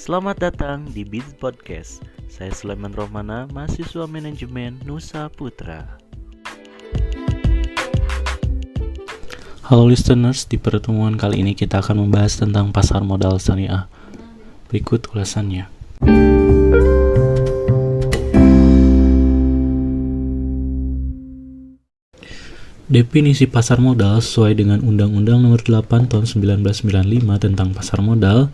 Selamat datang di Biz Podcast. Saya Sulaiman Rohmana, mahasiswa manajemen Nusa Putra. Halo listeners, di pertemuan kali ini kita akan membahas tentang pasar modal syariah. Berikut ulasannya. Definisi pasar modal sesuai dengan Undang-Undang Nomor 8 Tahun 1995 tentang pasar modal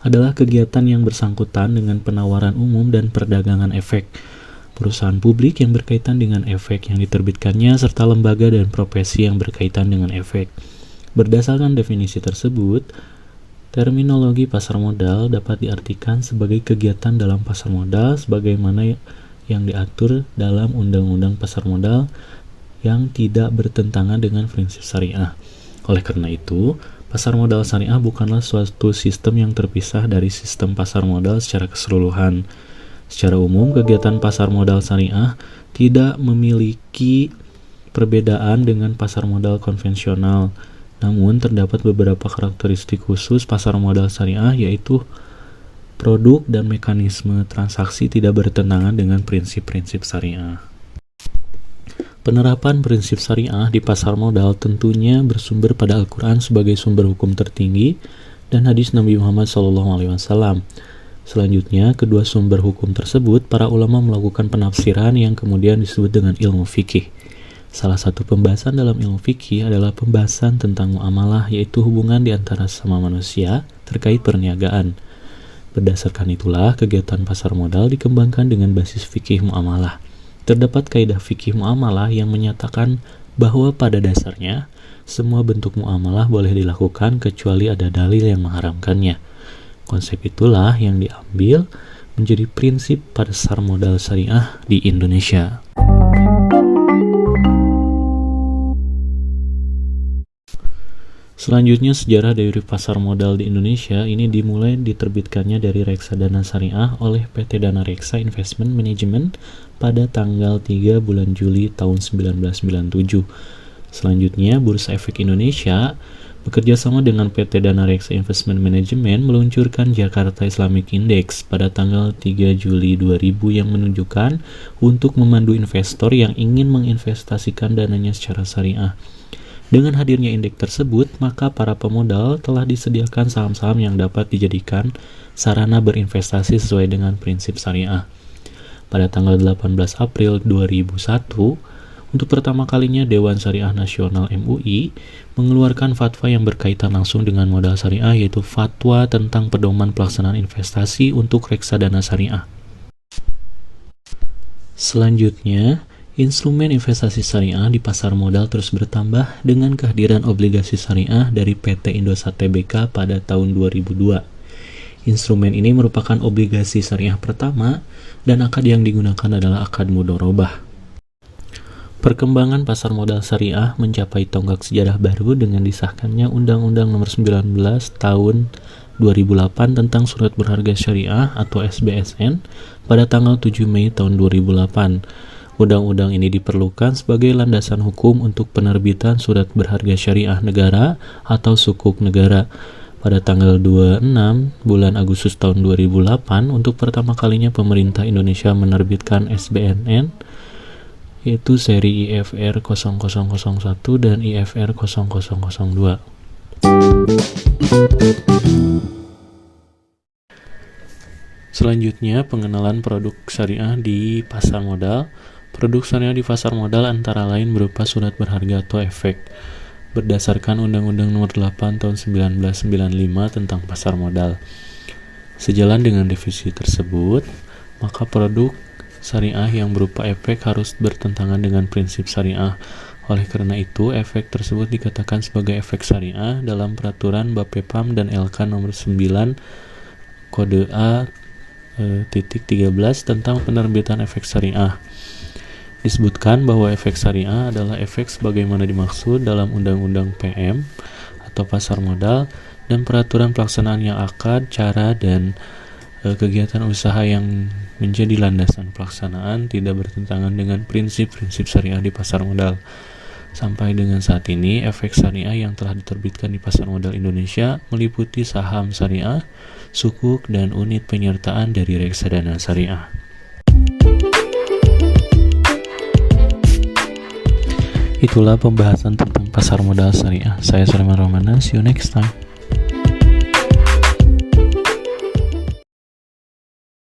adalah kegiatan yang bersangkutan dengan penawaran umum dan perdagangan efek, perusahaan publik yang berkaitan dengan efek yang diterbitkannya, serta lembaga dan profesi yang berkaitan dengan efek. Berdasarkan definisi tersebut, terminologi pasar modal dapat diartikan sebagai kegiatan dalam pasar modal sebagaimana yang diatur dalam Undang-Undang Pasar Modal yang tidak bertentangan dengan prinsip syariah. Oleh karena itu, pasar modal syariah bukanlah suatu sistem yang terpisah dari sistem pasar modal secara keseluruhan. Secara umum, kegiatan pasar modal syariah tidak memiliki perbedaan dengan pasar modal konvensional. Namun, terdapat beberapa karakteristik khusus pasar modal syariah, yaitu produk dan mekanisme transaksi tidak bertentangan dengan prinsip-prinsip syariah. Penerapan prinsip syariah di pasar modal tentunya bersumber pada Al-Quran sebagai sumber hukum tertinggi dan hadis Nabi Muhammad SAW. Selanjutnya, kedua sumber hukum tersebut para ulama melakukan penafsiran yang kemudian disebut dengan ilmu fikih. Salah satu pembahasan dalam ilmu fikih adalah pembahasan tentang muamalah, yaitu hubungan di antara sesama manusia terkait perniagaan. Berdasarkan itulah, kegiatan pasar modal dikembangkan dengan basis fikih muamalah. Terdapat kaidah fikih muamalah yang menyatakan bahwa pada dasarnya semua bentuk muamalah boleh dilakukan kecuali ada dalil yang mengharamkannya. Konsep itulah yang diambil menjadi prinsip pasar modal syariah di Indonesia. Selanjutnya, sejarah dari pasar modal di Indonesia ini dimulai diterbitkannya dari Reksadana Syariah oleh PT Dana Reksa Investment Management pada tanggal 3 bulan Juli tahun 1997. Selanjutnya, Bursa Efek Indonesia bekerja sama dengan PT Dana Reksa Investment Management meluncurkan Jakarta Islamic Index pada tanggal 3 Juli 2000 yang menunjukkan untuk memandu investor yang ingin menginvestasikan dananya secara syariah. Dengan hadirnya indeks tersebut, maka para pemodal telah disediakan saham-saham yang dapat dijadikan sarana berinvestasi sesuai dengan prinsip syariah. Pada tanggal 18 April 2001, untuk pertama kalinya Dewan Syariah Nasional MUI mengeluarkan fatwa yang berkaitan langsung dengan modal syariah, yaitu Fatwa tentang Pedoman Pelaksanaan Investasi untuk Reksadana Syariah. Selanjutnya, instrumen investasi syariah di pasar modal terus bertambah dengan kehadiran obligasi syariah dari PT Indosat Tbk pada tahun 2002. Instrumen ini merupakan obligasi syariah pertama dan akad yang digunakan adalah akad mudharabah. Perkembangan pasar modal syariah mencapai tonggak sejarah baru dengan disahkannya Undang-Undang Nomor 19 Tahun 2008 tentang Surat Berharga Syariah atau SBSN pada tanggal 7 Mei tahun 2008. Undang-undang ini diperlukan sebagai landasan hukum untuk penerbitan surat berharga syariah negara atau sukuk negara. Pada tanggal 26 bulan Agustus tahun 2008, untuk pertama kalinya pemerintah Indonesia menerbitkan SBNN, yaitu seri IFR 0001 dan IFR 0002. Selanjutnya, pengenalan produk syariah di pasar modal. Produk syariah di pasar modal antara lain berupa surat berharga atau efek. Berdasarkan Undang-Undang Nomor 8 Tahun 1995 tentang pasar modal. Sejalan dengan definisi tersebut, maka produk syariah yang berupa efek harus bertentangan dengan prinsip syariah. Oleh karena itu, efek tersebut dikatakan sebagai efek syariah dalam Peraturan Bapepam dan LK Nomor 9 Kode A .13 tentang penerbitan efek syariah. Disebutkan bahwa efek syariah adalah efek sebagaimana dimaksud dalam Undang-Undang PM atau pasar modal dan peraturan pelaksanaan yang akad, cara, dan kegiatan usaha yang menjadi landasan pelaksanaan tidak bertentangan dengan prinsip-prinsip syariah di pasar modal. Sampai dengan saat ini, efek syariah yang telah diterbitkan di pasar modal Indonesia meliputi saham syariah, sukuk, dan unit penyertaan dari reksadana syariah. Itulah pembahasan tentang pasar modal syariah. Saya Sulaiman Romana, see you next time.